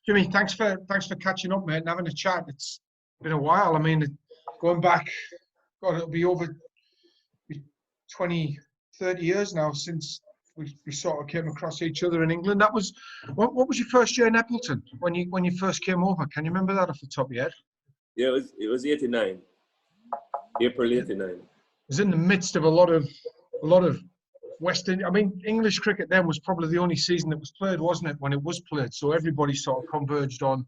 Jimmy, thanks for catching up, mate, and having a chat. It's been a while. I mean, going back, God, it'll be over 20, 30 years now since we sort of came across each other in England. That was what was your first year in Appleton when you first came over? Can you remember that off the top of your head? Yeah, it was 89, April 89. It was in the midst of a lot of Western. I mean, English cricket then was probably the only season that was played, wasn't it? When it was played, so everybody sort of converged on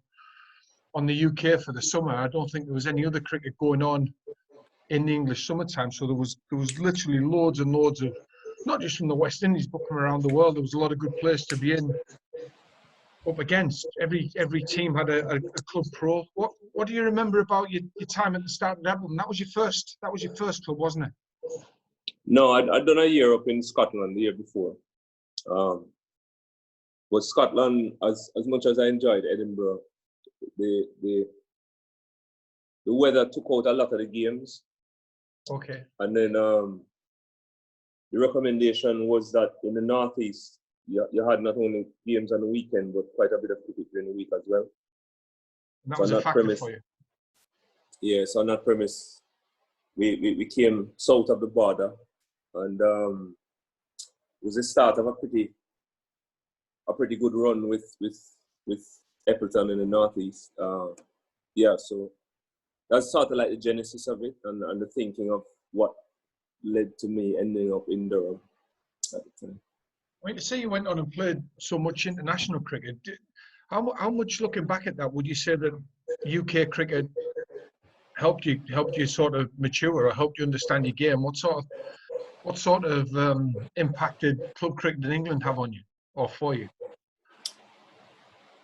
the UK for the summer. I don't think there was any other cricket going on in the English summertime. So there was literally loads and loads of, not just from the West Indies, but from around the world. There was a lot of good players to be up against. Every team had a club pro. What do you remember about your time at the start of Appleton? That was your first club, wasn't it? No, I'd done a year up in Scotland the year before. But Scotland, as much as I enjoyed Edinburgh, the weather took out a lot of the games. Okay. And then the recommendation was that in the Northeast, you had not only games on the weekend, but quite a bit of cricket during the week as well. And that was a factor for you? Yeah, so on that premise, we came south of the border, and it was the start of a pretty good run with Appleton in the Northeast. Yeah, so that's sort of like the genesis of it, and the thinking of what led to me ending up in Durham at the time. When you say you went on and played so much international cricket, how much, looking back at that, would you say that UK cricket helped you sort of mature or helped you understand your game? What sort of impact did club cricket in England have on you or for you?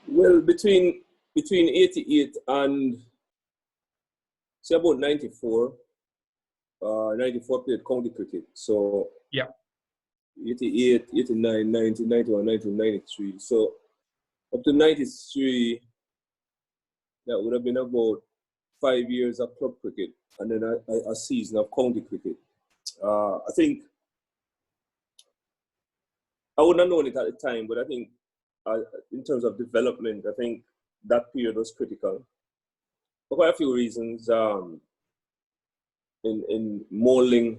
Well, between 88 and say about 94, 94 played county cricket. So yeah, 88, 89, 90, 91, 92, 93. So up to 93, that would have been about 5 years of club cricket and then a season of county cricket. I think I wouldn't have known it at the time, but I think in terms of development, I think that period was critical for quite a few reasons. In molding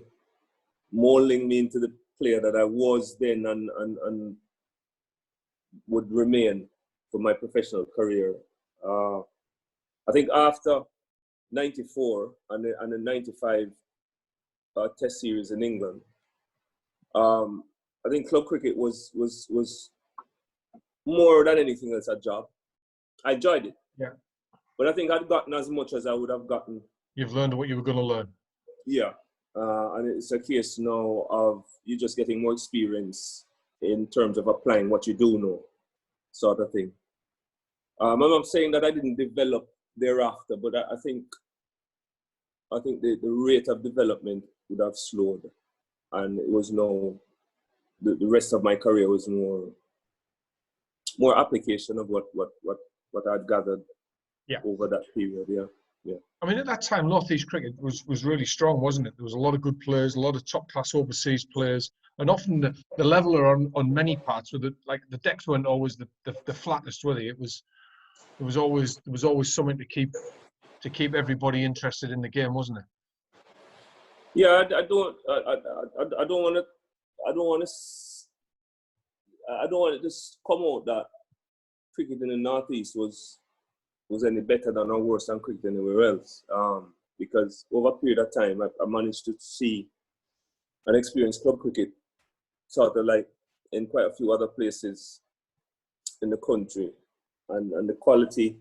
me into the player that I was then and would remain for my professional career. I think after 94 and the 95 Test series in England, I think club cricket was more than anything else a job. I enjoyed it. Yeah. But I think I'd gotten as much as I would have gotten. You've learned what you were going to learn. Yeah. And it's a case now of you just getting more experience in terms of applying what you do know, sort of thing. I'm not saying that I didn't develop thereafter, but I think the rate of development would have slowed, and it was now the rest of my career was more application of what I'd gathered over that period. Yeah. I mean, at that time, Northeast cricket was really strong, wasn't it? There was a lot of good players, a lot of top-class overseas players, and often the leveler on many parts, with the decks weren't always the flattest, were they? There was always something to keep everybody interested in the game, wasn't it? Yeah, I don't want to just come out that cricket in the Northeast was any better than or worse than cricket anywhere else. Because over a period of time, I managed to see and experience club cricket sort of like in quite a few other places in the country. And the quality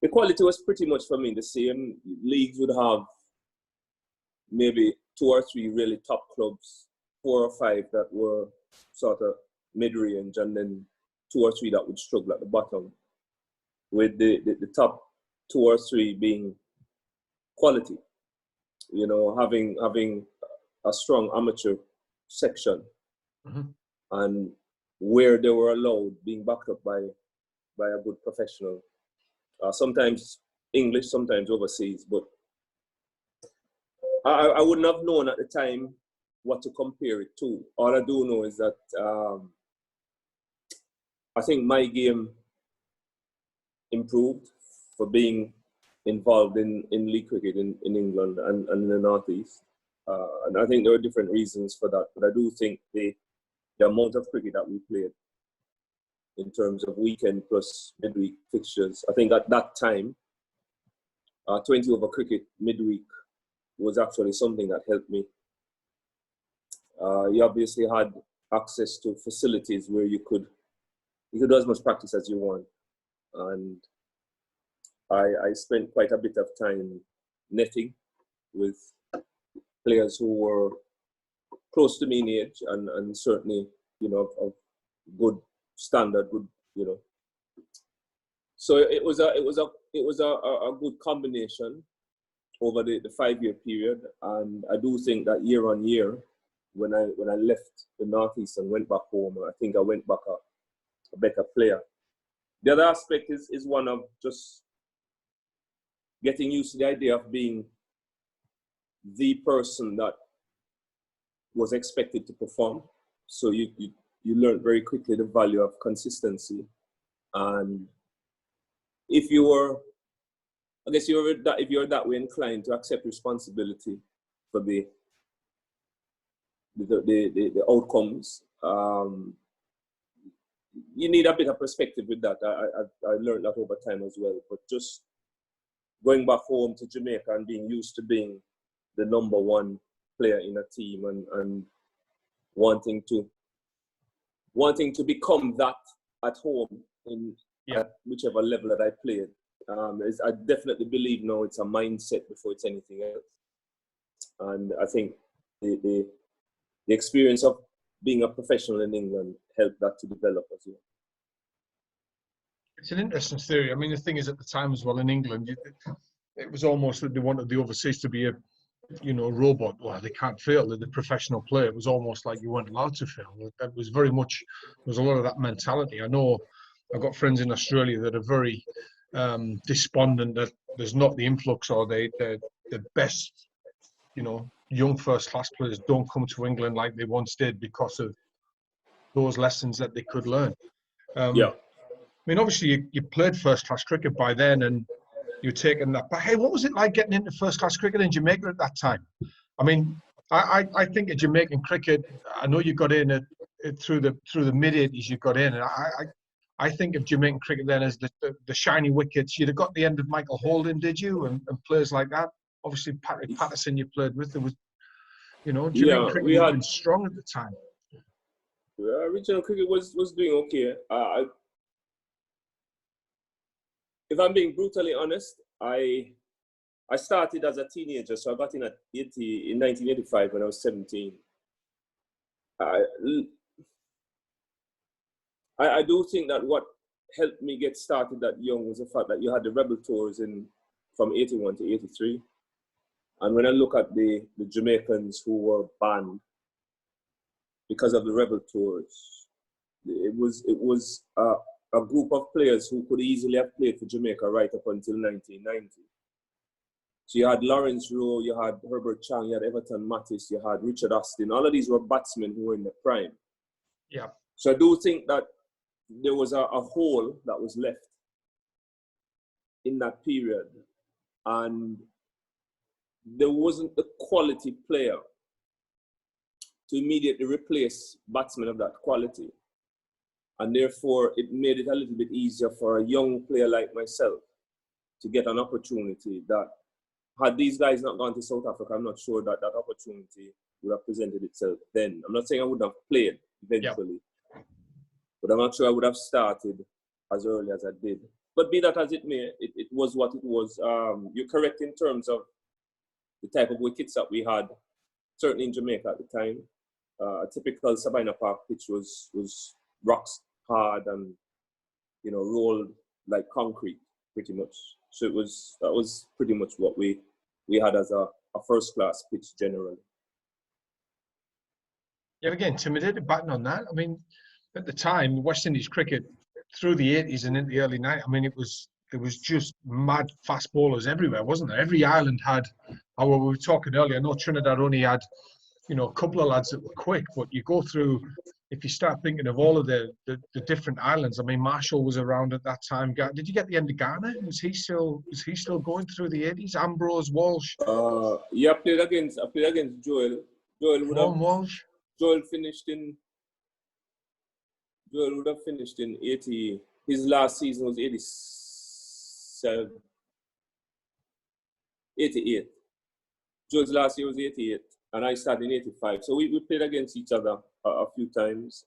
was pretty much for me the same. Leagues would have maybe 2 or 3 really top clubs, 4 or 5 that were sort of mid-range, and then 2 or 3 that would struggle at the bottom, with the top 2 or 3 being quality. You know, having a strong amateur section, and where they were allowed being backed up by a good professional. Sometimes English, sometimes overseas, but I wouldn't have known at the time what to compare it to. All I do know is that I think my game improved for being involved in league cricket in England and in the Northeast. And I think there are different reasons for that, but I do think the amount of cricket that we played in terms of weekend plus midweek fixtures, I think at that time, 20 over cricket midweek was actually something that helped me. You obviously had access to facilities where you could do as much practice as you want. And I spent quite a bit of time netting with players who were close to me in age and certainly, of good standard, good, So it was a good combination over the 5-year period, and I do think that year on year, when I left the Northeast and went back home, I think I went back a better player. The other aspect is one of just getting used to the idea of being the person that was expected to perform. So you learn very quickly the value of consistency, and if you're that way inclined to accept responsibility for the outcomes, you need a bit of perspective with that. I learned that over time as well. But just going back home to Jamaica and being used to being the number one player in a team and wanting to become that at home at whichever level that I played. I definitely believe now it's a mindset before it's anything else. And I think the experience of being a professional in England helped that to develop as well. It's an interesting theory. I mean, the thing is, at the time as well in England, it was almost that they wanted the overseas to be a robot. Well, they can't fail. They're the professional player. It was almost like you weren't allowed to fail. That was very much, there was a lot of that mentality. I know I've got friends in Australia that are very despondent that there's not the influx or the best, young first-class players don't come to England like they once did because of those lessons that they could learn. I mean, obviously, you played first-class cricket by then, and you're taking that. But hey, what was it like getting into first-class cricket in Jamaica at that time? I mean, I think of Jamaican cricket. I know you got in through the mid-80s. You got in, and I think of Jamaican cricket then as the shiny wickets. You'd have got the end of Michael Holding, did you? And players like that. Obviously, Patrick Patterson you played with. There was, Jamaican cricket was strong at the time. Regional cricket was doing okay. If I'm being brutally honest, I started as a teenager, so I got in in 1985 when I was 17. I do think that what helped me get started that young was the fact that you had the Rebel Tours from 81 to 83. And when I look at the Jamaicans who were banned because of the Rebel Tours, it was a group of players who could easily have played for Jamaica right up until 1990. So you had Lawrence Rowe, you had Herbert Chang, you had Everton Mattis, you had Richard Austin. All of these were batsmen who were in the prime. Yeah. So I do think that there was a hole that was left in that period. And there wasn't the quality player to immediately replace batsmen of that quality. And therefore, it made it a little bit easier for a young player like myself to get an opportunity that, had these guys not gone to South Africa, I'm not sure that opportunity would have presented itself then. I'm not saying I wouldn't have played eventually, but I'm not sure I would have started as early as I did. But be that as it may, it was what it was. You're correct in terms of the type of wickets that we had, certainly in Jamaica at the time. A typical Sabina Park pitch was rocks hard and rolled like concrete pretty much. So that was pretty much what we had as a first-class pitch generally. You ever get intimidated batting on that? I mean, at the time, West Indies cricket through the 80s and into the early 90s, I mean, there was just mad fast bowlers everywhere, wasn't there? Every island had. We were talking earlier. I know Trinidad only had, a couple of lads that were quick, but you go through if you start thinking of all of the different islands, I mean, Marshall was around at that time. Did you get the end of Ghana? Was he still going through the 80s? Ambrose, Walsh. Yeah, I played against Joel. Ron Walsh. Joel would have finished in 80. His last season was 87, 88. Joel's last year was 88, and I started in 85. So we played against each other a few times.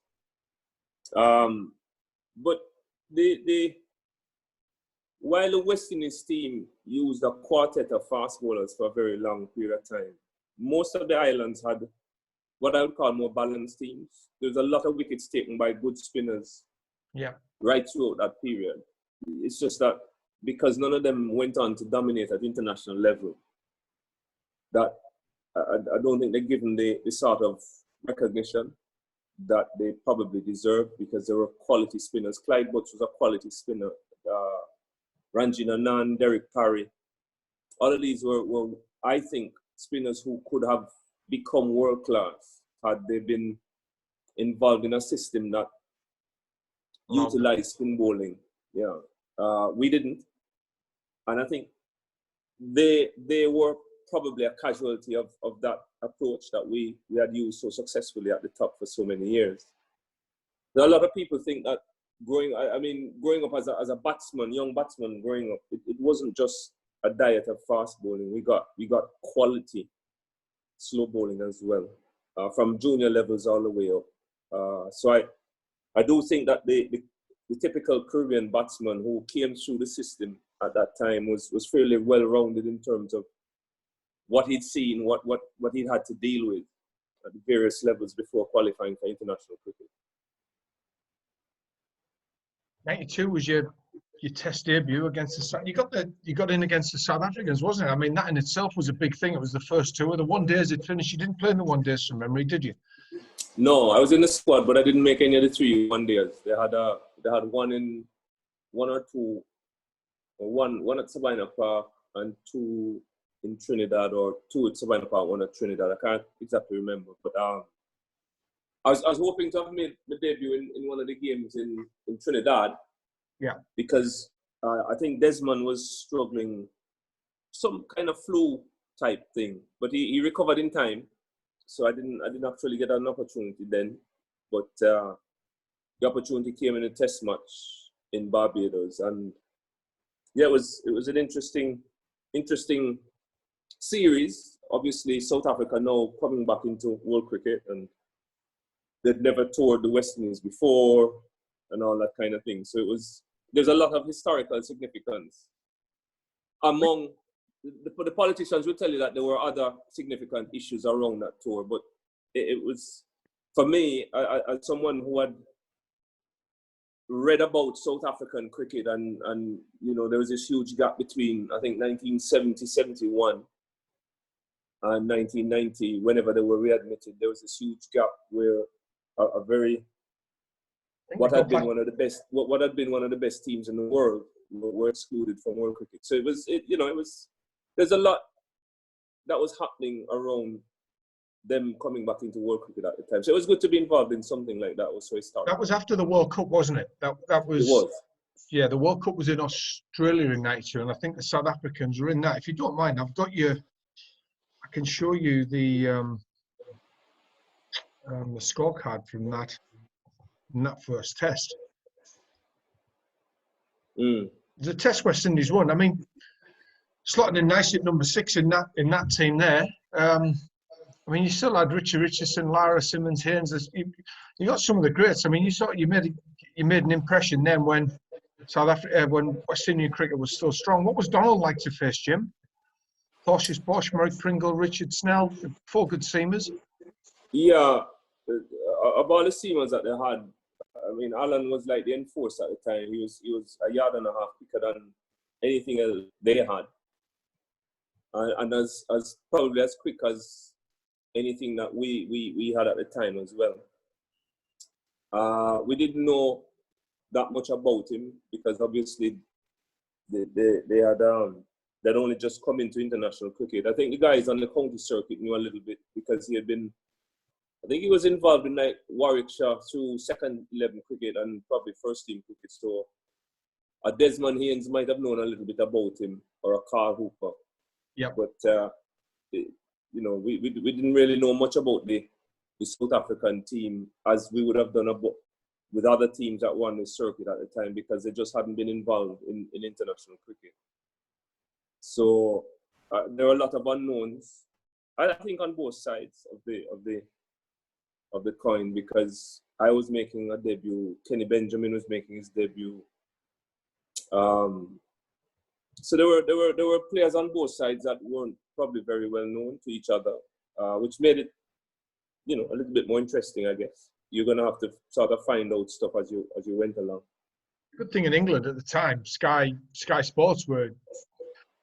But while the West Indies team used a quartet of fast bowlers for a very long period of time, most of the islands had what I would call more balanced teams. There's a lot of wickets taken by good spinners right throughout that period. It's just that because none of them went on to dominate at international level, that I don't think they're given the sort of recognition that they probably deserve, because they were quality spinners. Clyde Butts was a quality spinner. Ranjit Anand, Derek Parry. All of these were, I think, spinners who could have become world-class had they been involved in a system that utilized spin bowling. We didn't. And I think they were probably a casualty of that approach that we had used so successfully at the top for so many years. There are a lot of people think that growing up as a batsman, young batsman growing up, it wasn't just a diet of fast bowling. We got quality slow bowling as well, from junior levels all the way up. So I do think that the typical Caribbean batsman who came through the system at that time was fairly well-rounded in terms of what he'd seen, what he'd had to deal with at the various levels before qualifying for international cricket. 92 was your Test debut against you got in against the South Africans, wasn't it? I mean, that in itself was a big thing. It was the first tour. The one days it finished. You didn't play in the one days from memory, did you? No, I was in the squad, but I didn't make any of the 3 one days. They had one or two, one at Sabina Park and 2 in Trinidad, or 2 at Sabina Park, 1 at Trinidad. I can't exactly remember, but I was hoping to have made my debut in one of the games in Trinidad. Yeah. Because I think Desmond was struggling, some kind of flu type thing, but he recovered in time. So I didn't actually get an opportunity then, but the opportunity came in a test match in Barbados, and yeah, it was an interesting series. Obviously, South Africa now coming back into world cricket, and they'd never toured the West Indies before, and all that kind of thing. So there's a lot of historical significance. Among the politicians will tell you that there were other significant issues around that tour, but it was, for me, as someone who had read about South African cricket, and there was this huge gap between, I think, 1970, 71 and 1990, whenever they were readmitted, there was this huge gap where what had been one of the best teams in the world were excluded from world cricket. So there's a lot that was happening around them coming back into world cricket at the time. So it was good to be involved in something like that. Was so historic. That was after the World Cup, wasn't it? That was. It was. Yeah, the World Cup was in Australia in '92, and I think the South Africans were in that. If you don't mind, I can show you the scorecard from that first test. The Test West Indies won. I mean, slotting in nicely at number 6 in that team there. I mean, you still had Richie Richardson, Lara Simmons, Haynes. You got some of the greats. I mean, you made an impression then when when West Indian cricket was still strong. What was Donald like to face, Jim? Porteous Bosch, Murray Pringle, Richard Snell, 4 good seamers. Yeah, about the seamers that they had, I mean, Alan was like the enforcer at the time. He was a yard and a half quicker than anything else they had, and as probably as quick as anything that we had at the time as well. We didn't know that much about him because obviously they had they'd only just come into international cricket. I think the guys on the county circuit knew a little bit because he had been I think he was involved in like Warwickshire through second 11 cricket and probably first team cricket. So Desmond Haynes might have known a little bit about him, or a Carl Hooper. Yeah. But we didn't really know much about the South African team as we would have done with other teams that won the circuit at the time, because they just hadn't been involved in international cricket. So there are a lot of unknowns, I think, on both sides of the coin, because I was making a debut, Kenny Benjamin was making his debut. So there were players on both sides that weren't probably very well known to each other, which made it, a little bit more interesting, I guess. You're gonna have to sort of find out stuff as you went along. Good thing in England at the time, Sky Sports were.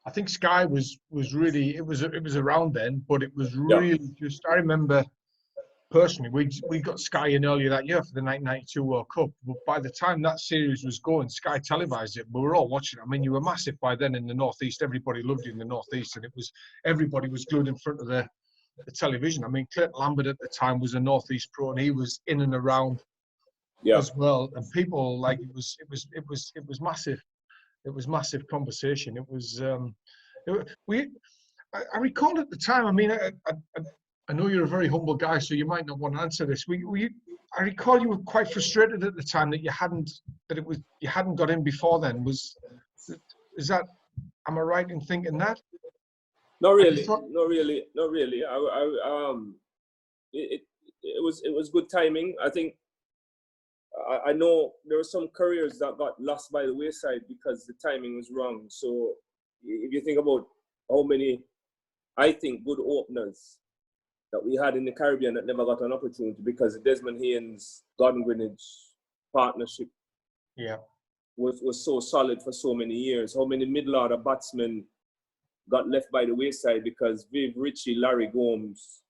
I think Sky was really, it was around then, but it was really just. I remember personally, we got Sky in earlier that year for the 1992 World Cup. But by the time that series was going, Sky televised it. We were all watching it. I mean, you were massive by then in the Northeast. Everybody loved you in the Northeast, and everybody was glued in front of the television. I mean, Clayton Lambert at the time was a Northeast pro, and he was in and around as well. And people, like, it was massive. It was massive conversation. It was I recall at the time. I mean, I know you're a very humble guy, so you might not want to answer this. I recall you were quite frustrated at the time that you hadn't got in before then. Is that? Am I right in thinking that? Not really. It was good timing. I think I know there were some careers that got lost by the wayside because the timing was wrong. So if you think about how many, I think, good openers that we had in the Caribbean that never got an opportunity because the Desmond Haynes, Gordon Greenwich partnership was so solid for so many years. How many middle-order batsmen got left by the wayside because Viv Ritchie, Larry Gomes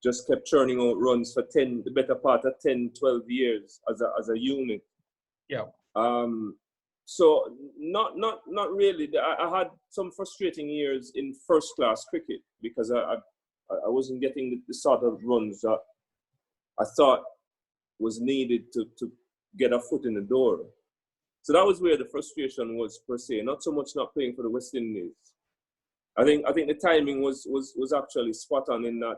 just kept churning out runs for the better part of 10, 12 years as a unit. Yeah. So not really. I had some frustrating years in first class cricket because I wasn't getting the sort of runs that I thought was needed to get a foot in the door. So that was where the frustration was, per se. Not so much not playing for the West Indies. I think the timing was actually spot on in that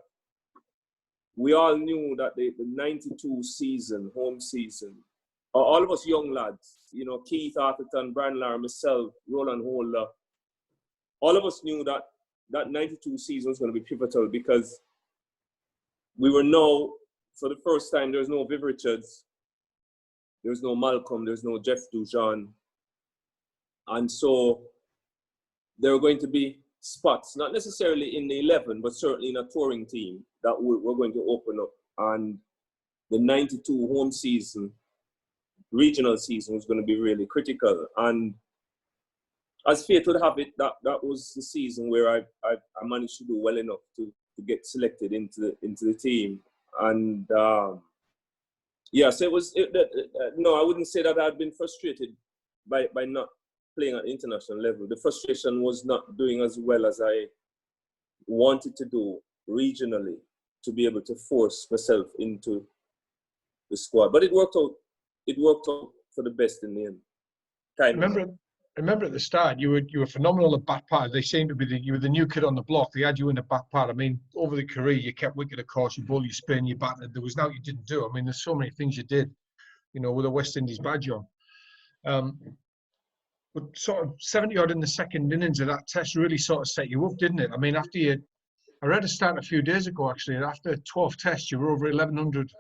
we all knew that the 92 season, home season, all of us young lads, Keith Atherton, Brian Lara, myself, Roland Holder, all of us knew that 92 season was going to be pivotal because we were now, for the first time, there's no Viv Richards, there's no Malcolm, there's no Jeff Dujan. And so there were going to be spots, not necessarily in the 11, but certainly in a touring team that we're going to open up. And the 92 home season, regional season, was going to be really critical. And as fate would have it, that was the season where I managed to do well enough to get selected into the team. And so it was. No, I wouldn't say that I'd been frustrated by not playing at the international level. The frustration was not doing as well as I wanted to do regionally to be able to force myself into the squad. But it worked out. It worked out for the best in the end. I remember at the start you were phenomenal at bat part. They seemed to be you were the new kid on the block. They had you in the bat part. I mean, over the career you kept wicket, of course. You bowled, you spin, you batted. There was nothing you didn't do. I mean, there's so many things you did, with a West Indies badge on. But sort of 70 odd in the second innings of that test really sort of set you up, didn't it? I mean, I read a stat a few days ago actually. After 12 tests, you were over 1,100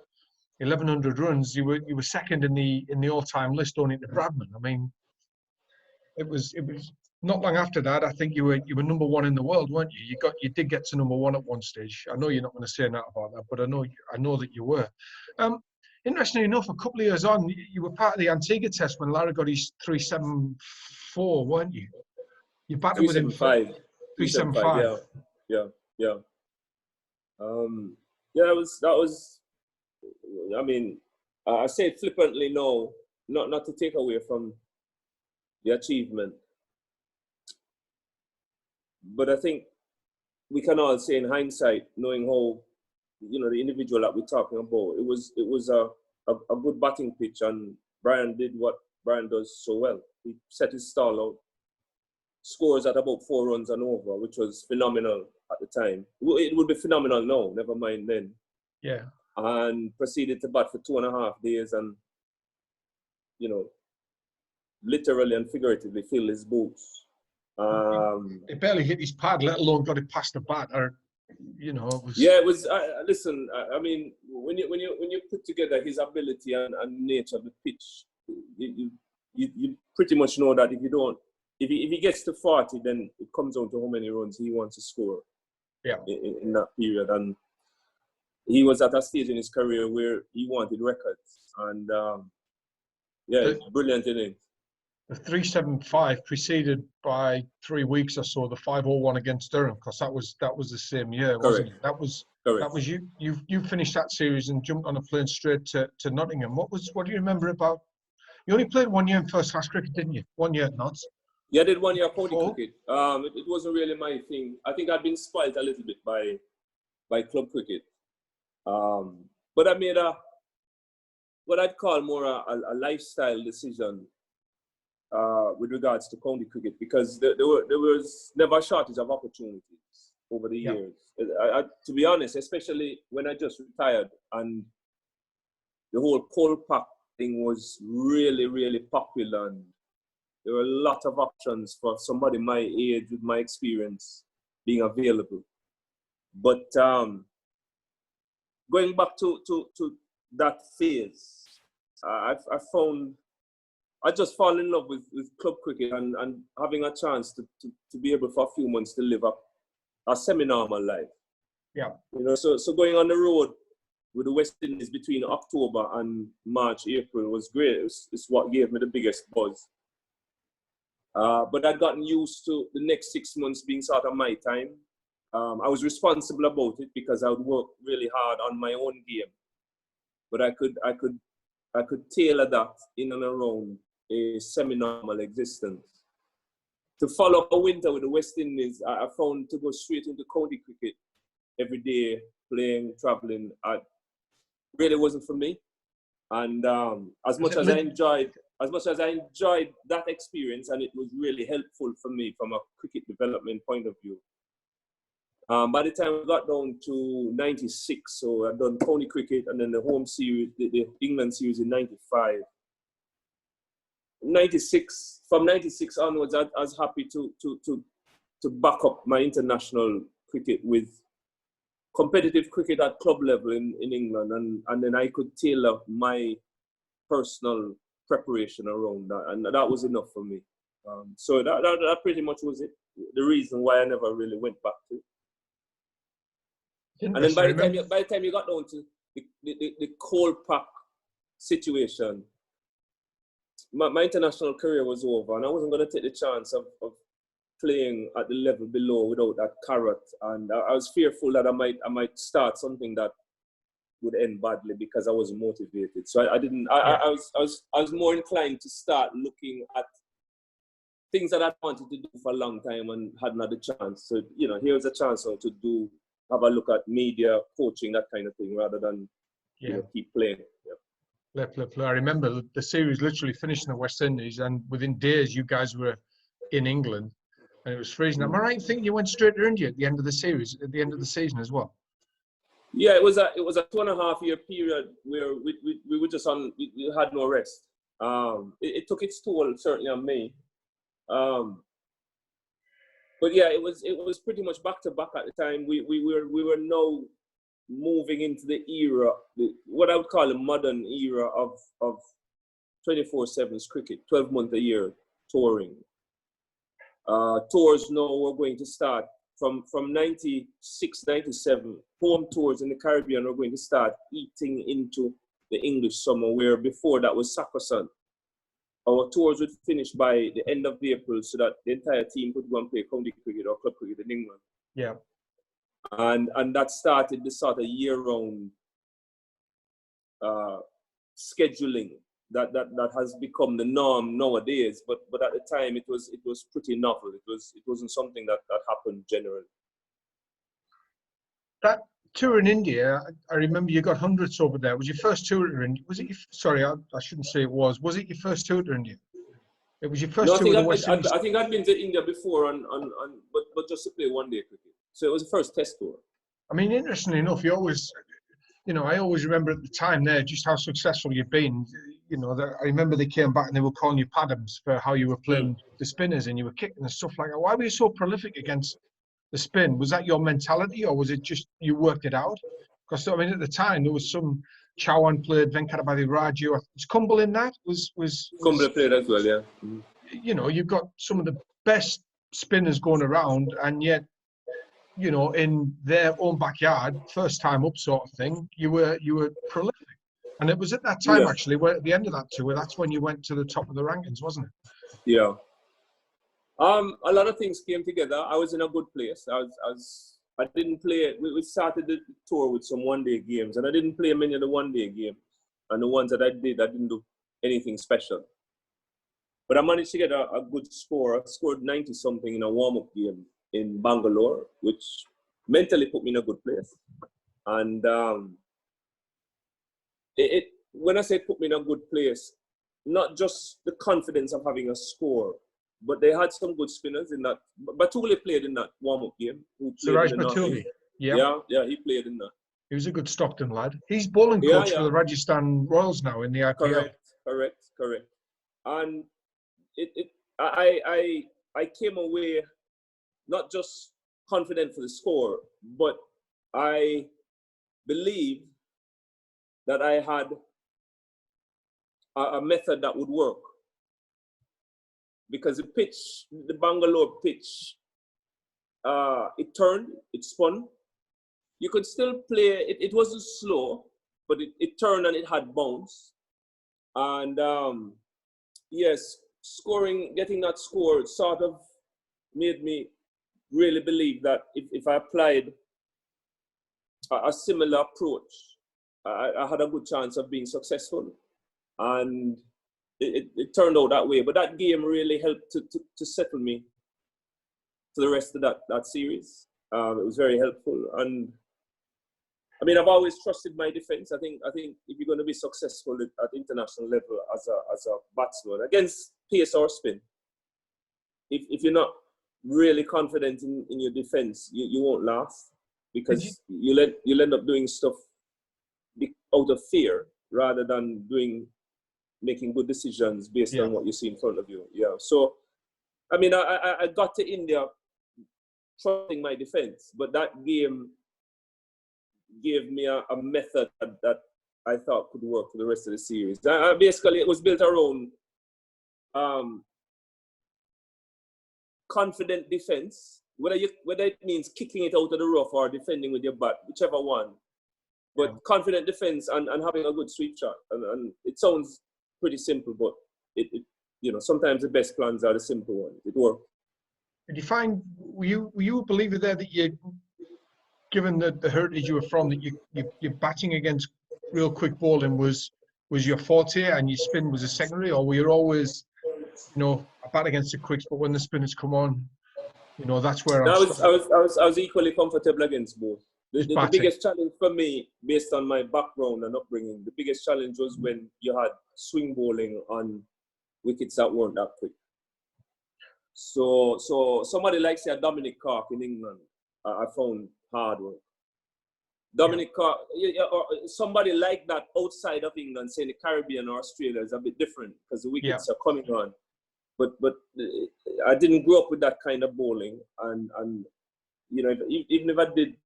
runs. You were second in the all-time list, only to Bradman. I mean, it was not long after that. I think you were number one in the world, weren't you? You did get to number one at one stage. I know you're not going to say that about that, but I know that you were. Interestingly enough, a couple of years on, you were part of the Antigua test when Lara got his 374, weren't you? You batted with him 375. Yeah. That was. I mean, I say it flippantly, no, not to take away from the achievement, but I think we can all say in hindsight, knowing how the individual that we're talking about. It was a good batting pitch, and Brian did what Brian does so well. He set his stall out, scores at about 4 runs and over, which was phenomenal at the time. It would be phenomenal now, never mind then. Yeah. And proceeded to bat for 2.5 days, and literally and figuratively fill his boots. He barely hit his pad, let alone got it past the bat. Or, it was. Yeah, it was. Listen, I mean, when you put together his ability and nature of the pitch, you pretty much know that if he gets to 40, then it comes down to how many runs he wants to score. Yeah. In that period, and he was at a stage in his career where he wanted records, and brilliant innings. The 375 preceded by 3 weeks or so the 501 against Durham, because that was the same year, wasn't it? That was you. You finished that series and jumped on a plane straight to Nottingham. What do you remember about? You only played 1 year in first class cricket, didn't you? 1 year at Notts. Yeah, I did 1 year county cricket. It wasn't really my thing. I think I'd been spoiled a little bit by club cricket. But I made what I'd call more a lifestyle decision with regards to county cricket, because there was never a shortage of opportunities over the years. To be honest, especially when I just retired and the whole coal pack thing was really, really popular, and there were a lot of options for somebody my age with my experience being available. But going back to that phase, I just fall in love with club cricket and having a chance to be able for a few months to live a semi-normal life. Yeah. So going on the road with the West Indies between October and March, April was great. It's what gave me the biggest buzz. But I'd gotten used to the next 6 months being sort of my time. I was responsible about it because I would work really hard on my own game. But I could tailor that in and around a semi-normal existence. To follow up a winter with the West Indies, I found to go straight into county cricket every day, playing, traveling, really wasn't for me. And as much as I enjoyed that experience, and it was really helpful for me from a cricket development point of view. By the time I got down to 96, so I'd done county cricket and then the home series, the England series in 95. 96, from 96 onwards, I was happy to back up my international cricket with competitive cricket at club level in England, and then I could tailor my personal preparation around that, and that was enough for me. So that pretty much was it. The reason why I never really went back to it. And then by the time you got down to the coal pack situation, my international career was over, and I wasn't going to take the chance of playing at the level below without that carrot. And I was fearful that I might start something that would end badly because I wasn't motivated. So I didn't. I was more inclined to start looking at things that I wanted to do for a long time and hadn't had a chance. So here's a chance now to have a look at media, coaching, that kind of thing, rather than keep playing. Yeah. I remember the series literally finished in the West Indies, and within days you guys were in England, and it was freezing. Am I right in thinking you went straight to India at the end of the series, at the end of the season as well? Yeah, it was a 2.5 year period where we were just we had no rest. It took its toll certainly on me. But yeah, it was pretty much back to back at the time. We were now moving into the era, what I would call a modern era of 24/7 cricket, 12 months a year touring. Tours now were going to start from 96, 97. Home tours in the Caribbean were going to start eating into the English summer, where before that was sacrosanct. Our tours would finish by the end of April so that the entire team could go and play county cricket or club cricket in England. Yeah. And that started the sort of year-round scheduling that has become the norm nowadays. But at the time, it was pretty novel. It wasn't something that happened generally. tour in India, I remember you got hundreds over there. Was your first tour to India? Was it? Sorry, I shouldn't say it was. Was it your first tour to India? It was your No, first tour with the West Indies. I think I'd been to India before, but just to play one day cricket. So it was the first test tour. I mean, interestingly enough, you always, I always remember at the time there just how successful you've been. I remember they came back and they were calling you Padams for how you were playing the spinners and you were kicking and stuff like that. Why were you so prolific against the spin? Was that your mentality, or was it just you worked it out? Because I mean, at the time there was some Chauhan played, Venkatabadi Raju. Was Kumble in that? Was Kumble played as well, yeah. You've got some of the best spinners going around, and yet, in their own backyard, first time up sort of thing, you were prolific. And it was at that time actually, where at the end of that tour, that's when you went to the top of the rankings, wasn't it? Yeah. A lot of things came together. I was in a good place. I didn't play. We started the tour with some one-day games, and I didn't play many of the one-day games. And the ones that I didn't do anything special. But I managed to get a good score. I scored 90-something in a warm-up game in Bangalore, which mentally put me in a good place. And when I say put me in a good place, not just the confidence of having a score, but they had some good spinners in that. Batuli played in that warm-up game. Suraj Batuli. Yeah, he played in that. He was a good Stockton lad. He's bowling coach for the Rajasthan Royals now in the IPL. Correct. And I came away not just confident for the score, but I believed that I had a method that would work. Because the Bangalore pitch, it turned, it spun. You could still play, it wasn't slow, but it turned and it had bounce. And yes, getting that score sort of made me really believe that if I applied a similar approach, I had a good chance of being successful. And it turned out that way. But that game really helped to settle me for the rest of that series. It was very helpful. And I mean, I've always trusted my defense. I think if you're going to be successful at international level as a batsman against pace or spin, if you're not really confident in your defense, you won't last, because you'll end up doing stuff out of fear rather than making good decisions based on what you see in front of you. Yeah. So, I mean, I got to India trusting my defense, but that game gave me a method that I thought could work for the rest of the series. Basically, it was built around confident defense, whether it means kicking it out of the rough or defending with your bat, whichever one. But confident defense and having a good sweep shot. And it sounds pretty simple, but it sometimes the best plans are the simple ones. It worked. Did you find, were you a believer there that given the heritage you were from, that your batting against real quick bowling was your forte and your spin was a secondary, or were you always, a bat against the quicks, but when the spinners come on, that's where I was equally comfortable against both. The biggest challenge for me, based on my background and upbringing, the biggest challenge was when you had swing bowling on wickets that weren't that quick. So somebody like, say, Dominic Cork in England, I found hard work. Dominic Cork, or somebody like that outside of England, say in the Caribbean or Australia, is a bit different because the wickets are coming on. But I didn't grow up with that kind of bowling, and even if I did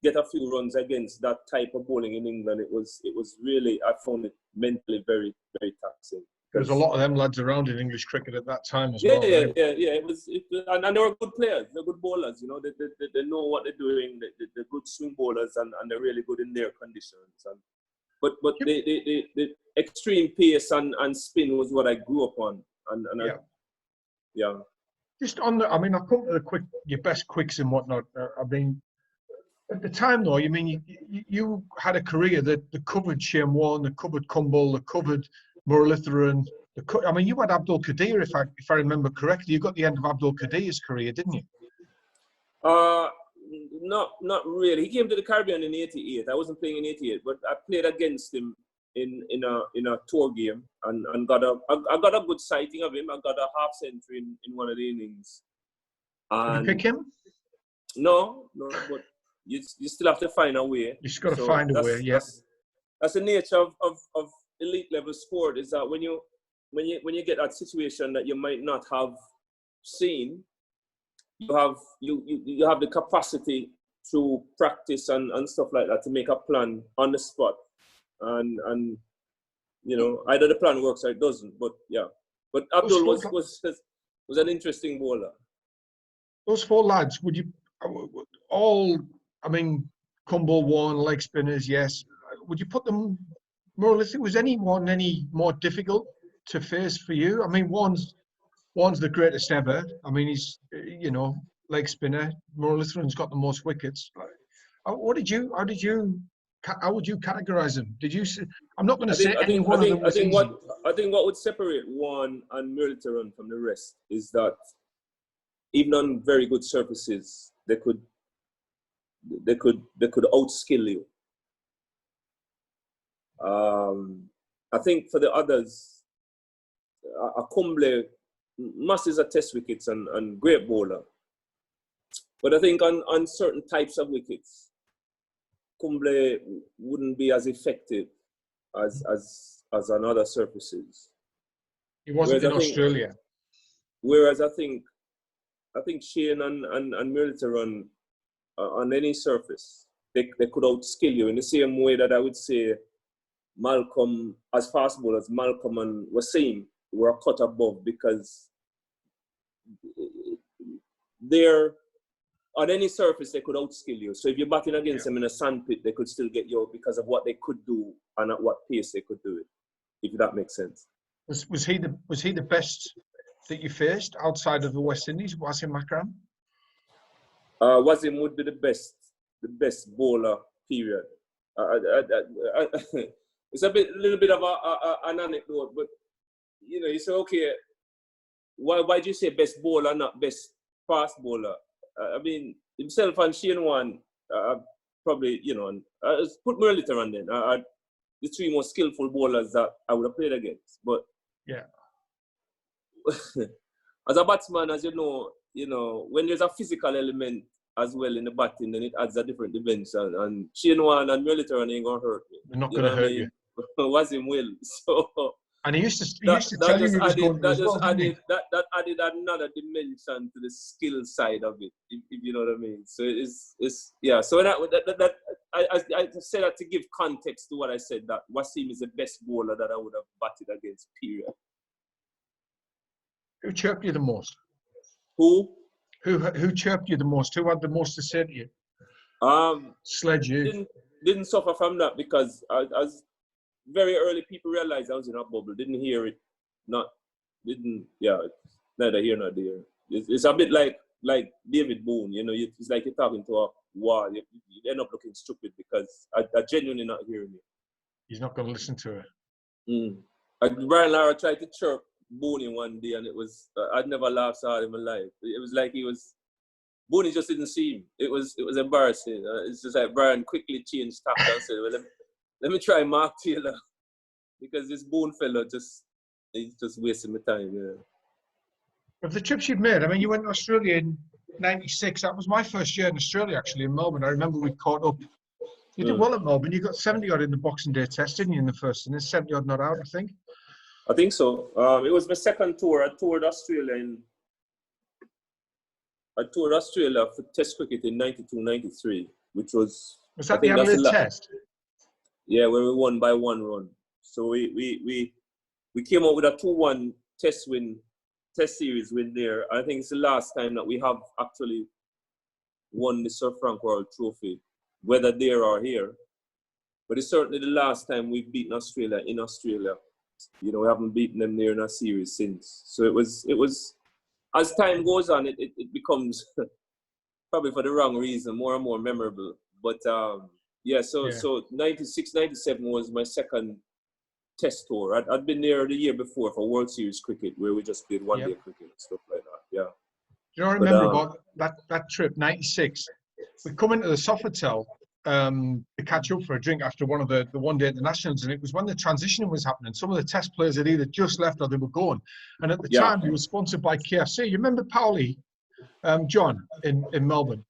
get a few runs against that type of bowling in England, it was really, I found it mentally very, very taxing. There was a lot of them lads around in English cricket at that time as well. Yeah. It was, and they were good players. They're good bowlers. They know what they're doing. They're good swing bowlers, and they're really good in their conditions. But the extreme pace and spin was what I grew up on. Yeah. Just on I've come to your best quicks and whatnot. At the time, though, you had a career that covered Shane Warne, that covered Kumble, that covered Muralitharan. You had Abdul Qadir, if I remember correctly. You got the end of Abdul Qadir's career, didn't you? not really. He came to the Caribbean in '88. I wasn't playing in '88, but I played against him in a tour game and I got a good sighting of him. I got a half century in one of the innings. And did you pick him? No, but you still have to find a way. You just got to find a way. Yeah. That's the nature of elite level sport, is that when you get that situation that you might not have seen, you have the capacity to practice and stuff like that, to make a plan on the spot, and either the plan works or it doesn't. But yeah, but Abdul was an interesting bowler. Those four lads, would you all? I mean, combo one, leg spinners, yes. Would you put them more or less? Was anyone any more difficult to face for you? I mean, one's the greatest ever. I mean, he's leg spinner. Moralison's got the most wickets. How would you categorize them? Did you? I'm not going to say any one of them was easy. I think what would separate Warne and Muralitharan from the rest is that even on very good surfaces, they could outskill you. I think for the others, a Kumble masses of test wickets and great bowler. But I think on certain types of wickets, Kumble wouldn't be as effective as on other surfaces. He wasn't in Australia. Whereas I think Shane and Muralitharan on any surface, they could outskill you in the same way that I would say Malcolm, as fast bowlers, Malcolm and Wasim were a cut above, because they're on any surface they could outskill you. So if you're batting against them in a sandpit, they could still get you out because of what they could do and at what pace they could do it, if that makes sense. Was he the best that you faced outside of the West Indies, Wasim Akram? Wasim would be the best bowler, period. It's a little bit of an anecdote, but you say, okay, why do you say best bowler, not best fast bowler? I mean, himself and Shane Warne, probably, put Muralitharan then. The three most skillful bowlers that I would have played against. But yeah, as a batsman, as you know, when there's a physical element as well in the batting, then it adds a different dimension. And Shane Warne and Muralitharan ain't gonna hurt me. They're not gonna hurt you. Wasim will. So. And he used to tell you he was going to as well, didn't he? That added another dimension to the skill side of it, if you know what I mean. So it's yeah. So I said that to give context to what I said, that Wasim is the best bowler that I would have batted against, period. Who chirped you the most? Who chirped you the most? Who had the most to say to you? Sledge you. Didn't suffer from that, because as very early people realized I was in a bubble. Didn't hear it. Neither here nor there. It's a bit like David Boone. It's like you're talking to a wall. You end up looking stupid because I genuinely not hearing you. He's not going to listen to it. Brian Lara tried to chirp Boone one day, and it was I'd never laughed so hard in my life. It was like Boone just didn't see him. It was embarrassing. It's just like Brian quickly changed tack and said, "Well, let me try Mark Taylor," because this Boone fellow he's just wasting my time. Yeah. Of the trips you've made, I mean, you went to Australia in '96. That was my first year in Australia, actually, in Melbourne. I remember we caught up. You did well at Melbourne. You got 70 odd in the Boxing Day Test, didn't you, in the first innings? 70 odd not out, I think. I think so. It was my second tour. I toured Australia for Test cricket in '92-93, which was. Was that the Adelaide Test? Yeah, where we won by 1 run. So we came out with a 2-1 test series win there. I think it's the last time that we have actually won the Sir Frank World Trophy, whether there or here. But it's certainly the last time we've beaten Australia in Australia. We haven't beaten them there in a series since. So it was as time goes on, it becomes probably for the wrong reason more and more memorable. But so 96, 97 was my second test tour. I'd been there the year before for World Series cricket, where we just played one-day cricket and stuff like that. Yeah. Do you know what I remember about that trip, '96? we come into the Sofitel to catch up for a drink after one of the one-day internationals, and it was when the transition was happening. Some of the test players had either just left or they were going. And at the time, we were sponsored by KFC. You remember Paulie, John, in Melbourne?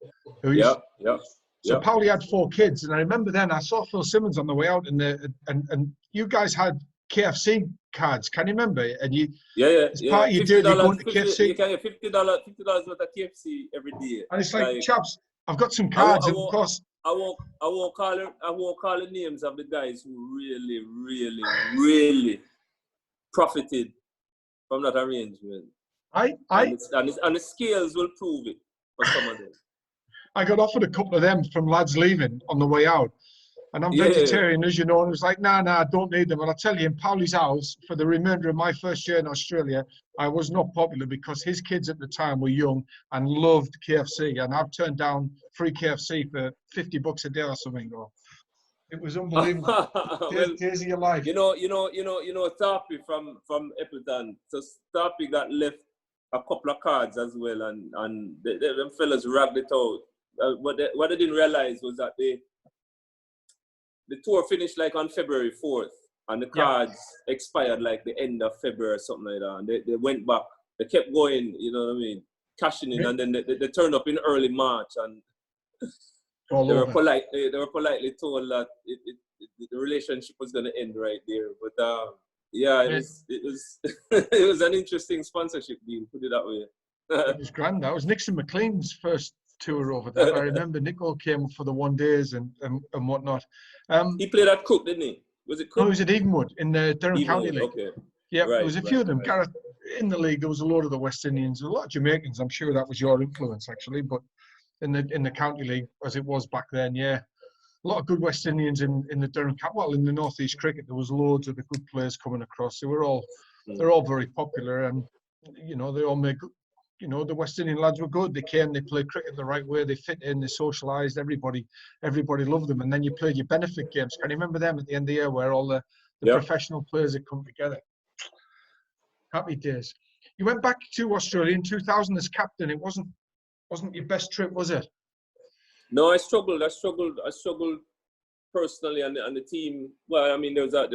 So Paulie had 4 kids, and I remember then I saw Phil Simmons on the way out, and you guys had KFC cards. Can you remember? And you, as part of your deal, you go into KFC. You can get $50 worth of KFC every day. And it's like, chaps, I've got some cards, and of course. I won't call the names of the guys who really profited from that arrangement. And the scales will prove it for some of them. I got offered a couple of them from lads leaving on the way out. And I'm vegetarian, as you know, and it was like, nah, I don't need them. And I'll tell you, in Paulie's house, for the remainder of my first year in Australia, I was not popular because his kids at the time were young and loved KFC. And I've turned down free KFC for $50 a day or something. It was unbelievable. Days of your life. You know, Tarpy from Appleton. So Tarpy got left a couple of cards as well, and them fellas ragged it out. What they didn't realize was that the tour finished like on February 4th, and the cards expired like the end of February or something like that. And they went back. They kept going, you know what I mean, cashing in, and then they turned up in early March, and they were politely told that the relationship was going to end right there. But it was it was an interesting sponsorship deal, put it that way. It was grand. That was Nixon McLean's first tour over there. I remember Nicole came for the 1 days and whatnot. He played at Cook, didn't he? Was it Cook? No, he was at Evenwood in the Durham County League. Okay. Yeah, there was a few of them. Gareth, in the league, there was a lot of the West Indians, a lot of Jamaicans. I'm sure that was your influence, actually. But in the county league, as it was back then, a lot of good West Indians in the Durham County. Well, in the Northeast cricket, there was loads of the good players coming across. They're all very popular, and they all made good. The West Indian lads were good. They came, they played cricket the right way, they fit in, they socialised, everybody loved them. And then you played your benefit games. Can you remember them at the end of the year where all the professional players had come together? Happy days. You went back to Australia in 2000 as captain. It wasn't your best trip, was it? No, I struggled personally, and the team. Well, I mean, there was a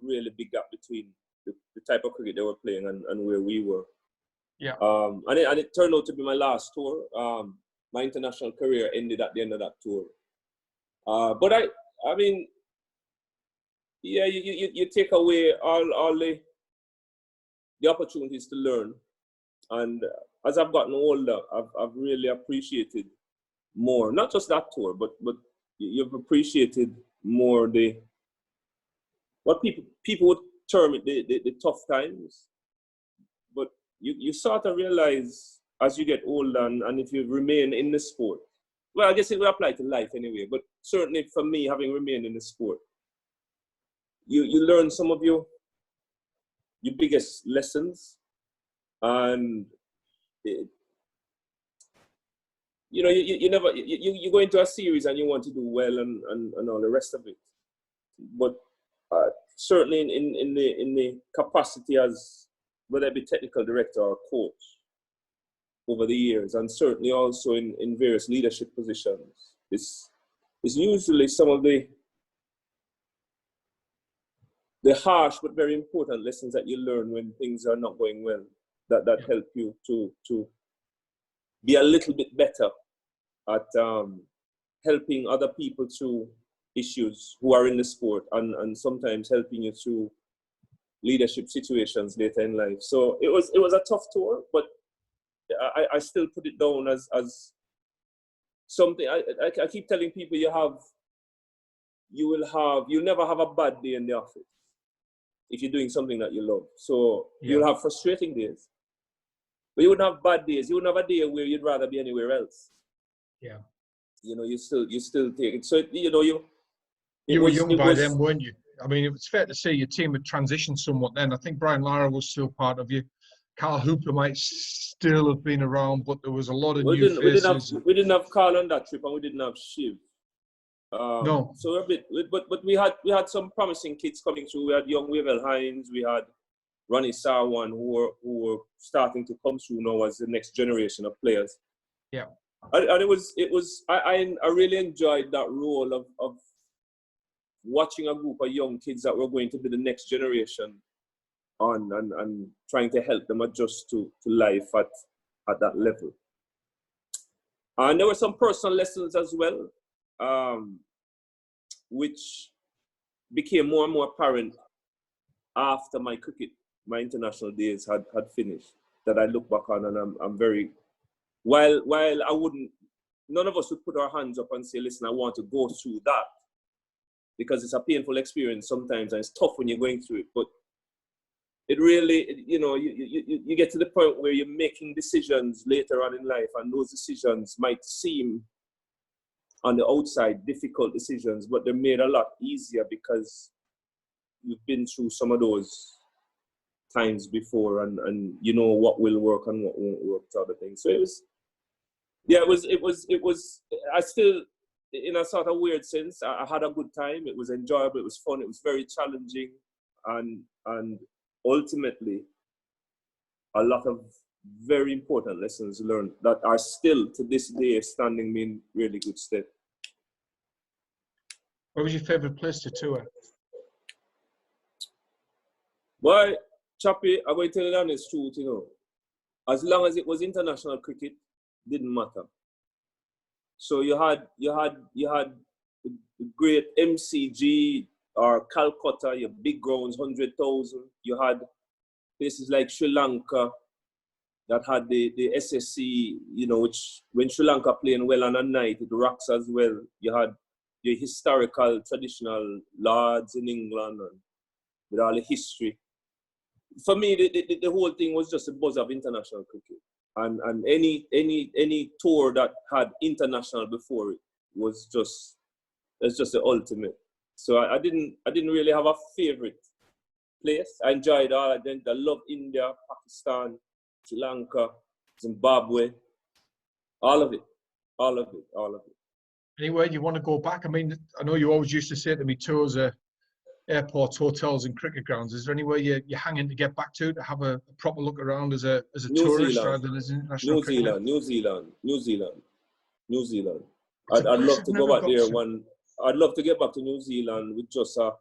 really big gap between the type of cricket they were playing and where we were. Yeah. And it turned out to be my last tour. My international career ended at the end of that tour. But I mean, you take away all the opportunities to learn, and as I've gotten older, I've really appreciated more. Not just that tour, but you've appreciated more what people would term it the tough times. But you sort of realize as you get older, and if you remain in the sport, well, I guess it will apply to life anyway, but certainly for me, having remained in the sport, you learn some of your biggest lessons, and you go into a series and you want to do well and all the rest of it, but certainly in the capacity as whether it be technical director or coach over the years, and certainly also in various leadership positions, it's usually some of the harsh but very important lessons that you learn when things are not going well that help you to be a little bit better at helping other people through issues who are in the sport, and sometimes helping you through leadership situations later in life. So it was a tough tour, but I still put it down as something. I keep telling people you'll never have a bad day in the office if you're doing something that you love. So you'll have frustrating days, but you wouldn't have bad days. You wouldn't have a day where you'd rather be anywhere else. Yeah. You still take it. So you were young by then, weren't you? I mean, it was fair to say your team had transitioned somewhat then. I think Brian Lara was still part of you. Carl Hooper might still have been around, but there was a lot of new faces. We didn't have Carl on that trip, and we didn't have Shiv. No. So but we had some promising kids coming through. We had young Wavell Hines. We had Ronnie Sarwan, who were starting to come through now as the next generation of players. Yeah. And I really enjoyed that role of watching a group of young kids that were going to be the next generation on and trying to help them adjust to life at that level. And there were some personal lessons as well, which became more and more apparent after my international days had finished, that I look back on, and I'm very, while I wouldn't, none of us would put our hands up and say, listen, I want to go through that, because it's a painful experience sometimes, and it's tough when you're going through it. But it really, you get to the point where you're making decisions later on in life, and those decisions might seem on the outside difficult decisions, but they're made a lot easier because you've been through some of those times before, and you know what will work and what won't work to other things. So it was, I still, in a sort of weird sense, I had a good time. It was enjoyable, it was fun, it was very challenging, and ultimately a lot of very important lessons learned that are still to this day standing me in really good stead. What was your favourite place to tour? Boy, Chappie, I'm going to tell you the honest truth, as long as it was international cricket, didn't matter. So you had the great MCG or Calcutta, your big grounds, 100,000. You had places like Sri Lanka that had the SSC, which when Sri Lanka playing well on a night, it rocks as well. You had your historical, traditional Lords in England, and with all the history. For me, the whole thing was just a buzz of international cricket. And any tour that had international before it was just the ultimate. So I didn't really have a favorite place. I enjoyed all of them. I love India, Pakistan, Sri Lanka, Zimbabwe, all of it. Anywhere you want to go back? I mean, I know you always used to say to me, tours are airports, hotels, and cricket grounds. Is there anywhere you're hanging to get back to have a proper look around as a tourist rather than as an international cricketer? New Zealand. I'd love to go back there I'd love to get back to New Zealand with just a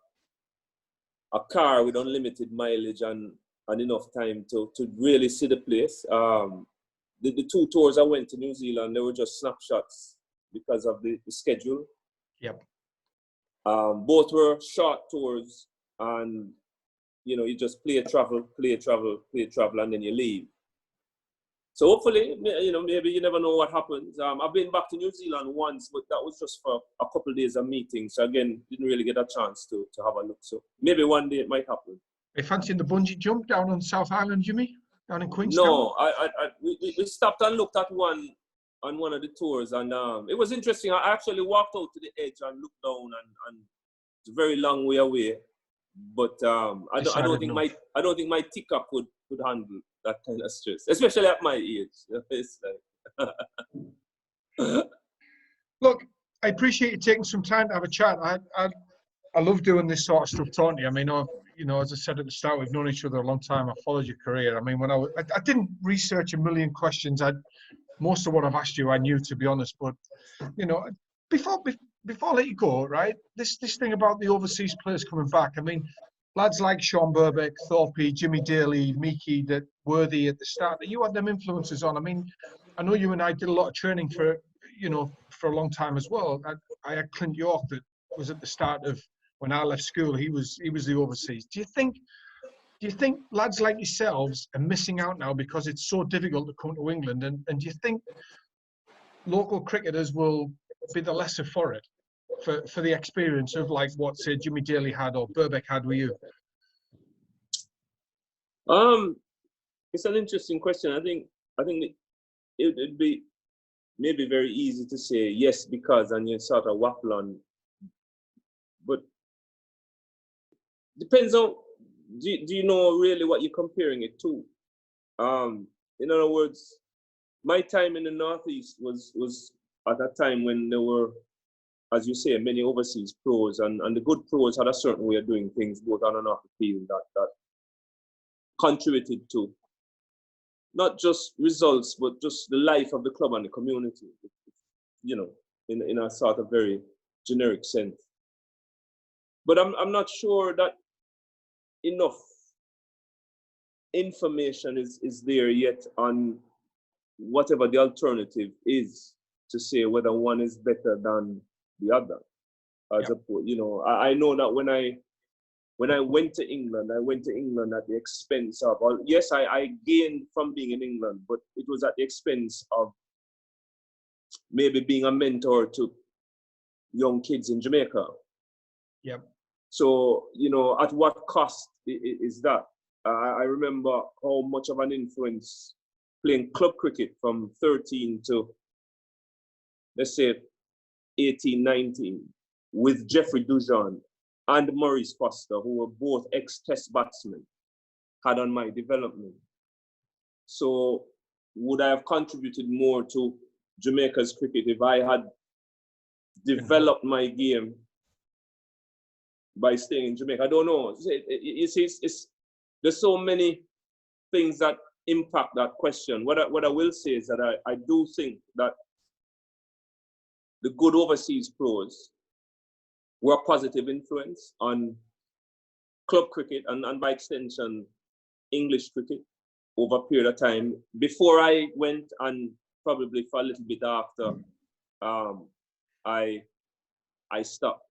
car with unlimited mileage and enough time to really see the place. The two tours I went to New Zealand, they were just snapshots because of the schedule. Yep. Both were short tours, and you just play travel, and then you leave. So hopefully, maybe you never know what happens. I've been back to New Zealand once, but that was just for a couple of days of meetings. So again, didn't really get a chance to have a look. So maybe one day it might happen. Are you fancying the bungee jump down on South Island, Jimmy? Down in Queenstown? No, we stopped and looked at one on one of the tours, and it was interesting. I actually walked out to the edge and looked down, and it's a very long way away. But I don't think my ticker could handle that kind of stress, especially at my age. It's like Look, I appreciate you taking some time to have a chat. I love doing this sort of stuff, talking to you. I mean, as I said at the start, we've known each other a long time. I followed your career. I mean, when I didn't research a million questions. Most of what I've asked you, I knew, to be honest. But before I let you go, right? This thing about the overseas players coming back. I mean, lads like Sean Burbeck, Thorpe, Jimmy Daly, Meekie, that Worthy at the start, that you had them influences on. I mean, I know you and I did a lot of training for a long time as well. I had Clint York that was at the start of when I left school. He was the overseas. Do you think lads like yourselves are missing out now because it's so difficult to come to England? And do you think local cricketers will be the lesser for it, for the experience of like what, say, Jimmy Daly had or Burbeck had with you? It's an interesting question. I think it'd be maybe very easy to say yes because, and you sort of waffle on, but depends on do you know really what you're comparing it to? In other words, my time in the Northeast was at a time when there were, as you say, many overseas pros, and the good pros had a certain way of doing things both on and off the field that contributed to not just results, but just the life of the club and the community, you know, in a sort of very generic sense. But I'm not sure that enough information is there yet on whatever the alternative is to say whether one is better than the other. As you know, I know that when I went to England, I went to England at the expense of, well, yes, I gained from being in England, but it was at the expense of maybe being a mentor to young kids in Jamaica. Yep. So, you know, at what cost is that? I remember how much of an influence playing club cricket from 13 to, let's say, 18, 19, with Jeffrey Dujon and Maurice Foster, who were both ex-test batsmen, had on my development. So would I have contributed more to Jamaica's cricket if I had developed my game by staying in Jamaica? I don't know. You see, there's so many things that impact that question. What I will say is that I do think that the good overseas pros were a positive influence on club cricket and by extension, English cricket over a period of time. Before I went, and probably for a little bit after, I stopped.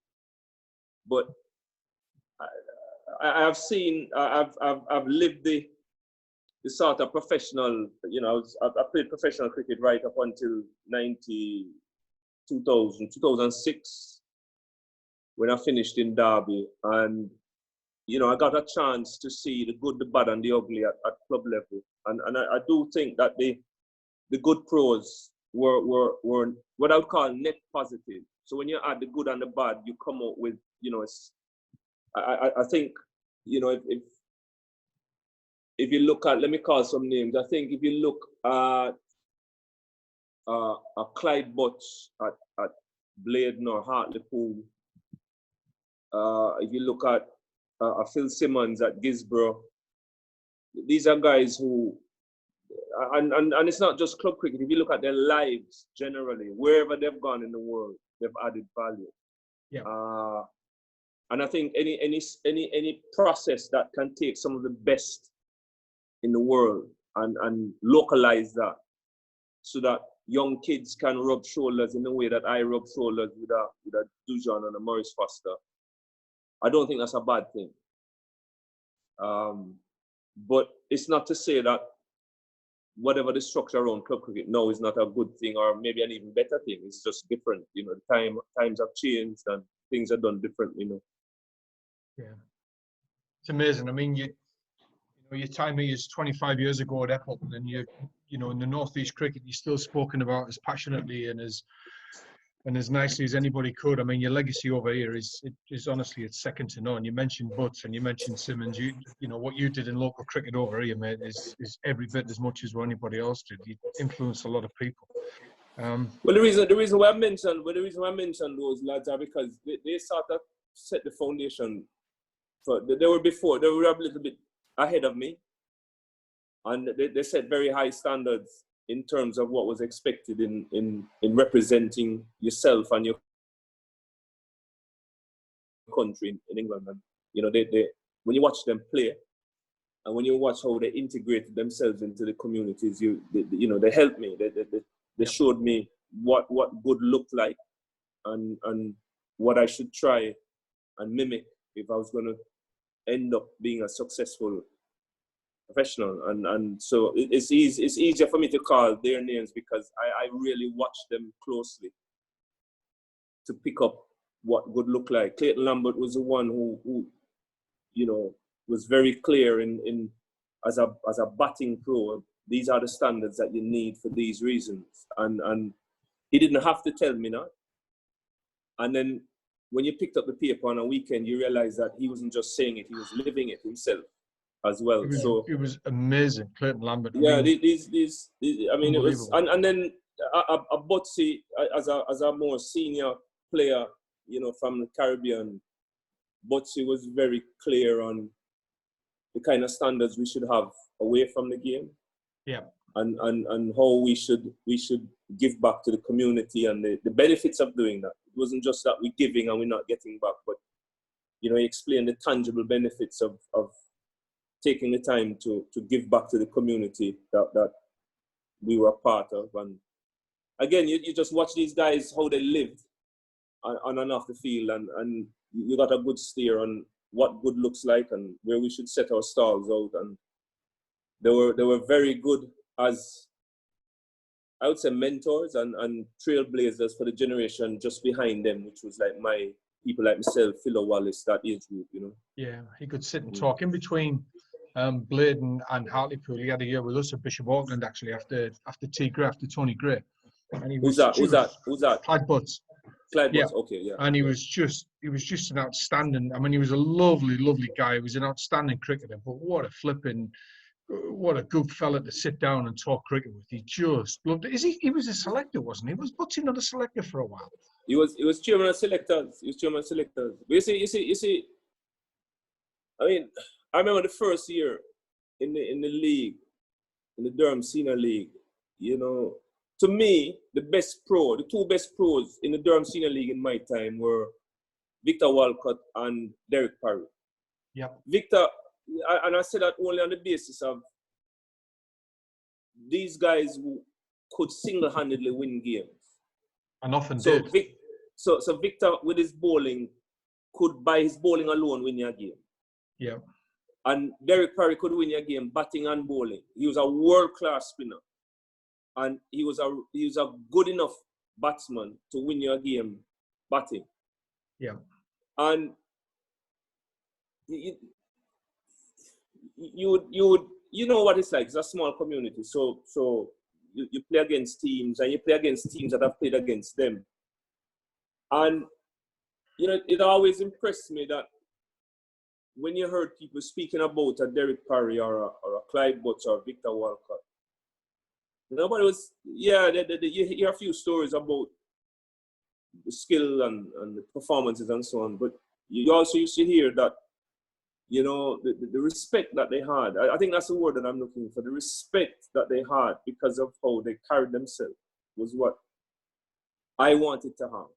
But I've seen, I've lived the sort of professional, you know, I played professional cricket right up until 2006, when I finished in Derby. And, you know, I got a chance to see the good, the bad, and the ugly at club level. And I do think that the good pros were what I would call net positive. So when you add the good and the bad, you come out with, you know, I think, you know, if you look at, let me call some names. I think if you look at Clyde Butch at Bladen or Hartlepool, if you look at Phil Simmons at Gisborough, these are guys who, and it's not just club cricket. If you look at their lives generally, wherever they've gone in the world, they've added value. Yeah. And I think any process that can take some of the best in the world and localize that, so that young kids can rub shoulders in the way that I rub shoulders with a Dujon and a Maurice Foster, I don't think that's a bad thing. But it's not to say that whatever the structure around club cricket now is not a good thing, or maybe an even better thing. It's just different. You know, times have changed and things are done differently. You know. Yeah, it's amazing. I mean, you know, your time here is 25 years ago at Appleton, and you know, in the Northeast cricket, you're still spoken about as passionately and as nicely as anybody could. I mean, your legacy over here is honestly, it's second to none. You mentioned Butts and you mentioned Simmons. You know what you did in local cricket over here, mate, is every bit as much as what anybody else did. You influenced a lot of people. Well, the reason why I mentioned those lads are because they sort of set the foundation for. They were a little bit ahead of me, and they set very high standards in terms of what was expected in representing yourself and your country in England. And you know, they when you watch them play, and when you watch how they integrated themselves into the communities, you know, they helped me. They showed me what good looked like, and what I should try and mimic if I was going to end up being a successful professional. And so it's easier for me to call their names because I really watched them closely to pick up what good looked like. Clayton Lambert was the one who you know, was very clear in as a batting pro. These are the standards that you need for these reasons, and he didn't have to tell me that. And then when you picked up the paper on a weekend, you realize that he wasn't just saying it; he was living it himself as well. It was amazing, Clayton Lambert. Yeah, these I mean, it was, and then a Butsy as a more senior player, you know, from the Caribbean. Butsy was very clear on the kind of standards we should have away from the game. Yeah. And how we should give back to the community and the benefits of doing that. It wasn't just that we're giving and we're not getting back, but he explained the tangible benefits of taking the time to give back to the community that we were a part of. And again, you just watch these guys, how they lived on and off the field, and you got a good steer on what good looks like and where we should set our stalls out. And they were very good as, I would say, mentors and trailblazers for the generation just behind them, which was like my people like myself, Philo Wallace, that age group, Yeah, he could sit and talk in between Blade and Hartlepool. He had a year with us at Bishop Auckland, actually, after T. Gray, after Tony Gray. And he was Who's that? Clyde Butts. Clyde Yeah. Butts, okay, yeah. And he was just an outstanding, I mean, he was a lovely, lovely guy. He was an outstanding cricketer, but what a good fella to sit down and talk cricket with. He just loved it. He was a selector, wasn't he? Was Buttsy not a selector for a while? He was chairman of selectors. But you see, I mean, I remember the first year in the league, in the Durham Senior League, to me, the two best pros in the Durham Senior League in my time were Victor Walcott and Derek Parry. Yeah. Victor, and I say that only on the basis of these guys who could single-handedly win games. And often did. So Victor, with his bowling, could by his bowling alone win your game. Yeah. And Derek Parry could win your game batting and bowling. He was a world-class spinner. And he was a good enough batsman to win your game batting. Yeah. And you know what it's like. It's a small community. So you play against teams, and you play against teams that have played against them. And it always impressed me that when you heard people speaking about a Derek Parry or a Clyde Butts or Victor Walcott, nobody was, you hear a few stories about the skill and the performances and so on, but you also used to hear that, the respect that they had. I think that's the word that I'm looking for. The respect that they had because of how they carried themselves was what I wanted to have.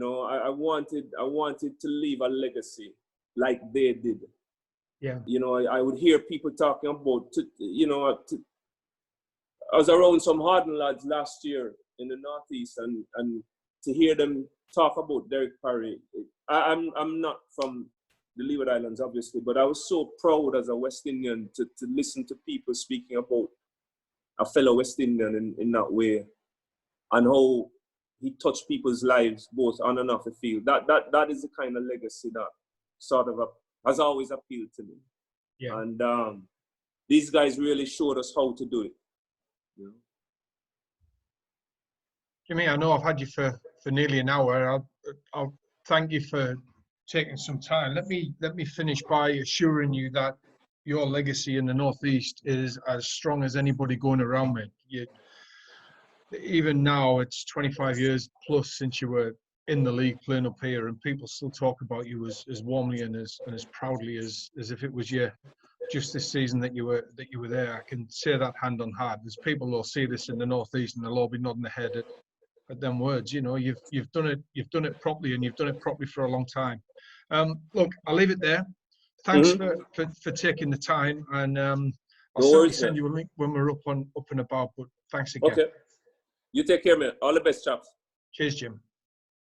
I wanted to leave a legacy like they did. Yeah. I would hear people talking about, I was around some Harden lads last year in the Northeast, and to hear them talk about Derek Parry, I'm not from the Leeward Islands, obviously, but I was so proud as a West Indian to listen to people speaking about a fellow West Indian in that way, and how he touched people's lives both on and off the field. That is the kind of legacy that sort of has always appealed to me. Yeah. And these guys really showed us how to do it. Jimmy, I know I've had you for nearly an hour. I'll thank you for taking some time. Let me finish by assuring you that your legacy in the Northeast is as strong as anybody going around it. Even now, it's 25 years plus since you were in the league playing up here, and people still talk about you as warmly and as proudly as if it was just this season that you were there. I can say that hand on heart. There's people who'll see this in the Northeast and they'll all be nodding their head at them words. You've done it properly, and you've done it properly for a long time. Look, I'll leave it there. Thanks for taking the time, and I'll certainly send you a link when we're up and about. But thanks again. Okay. You take care, man. All the best, chaps. Cheers, Jim.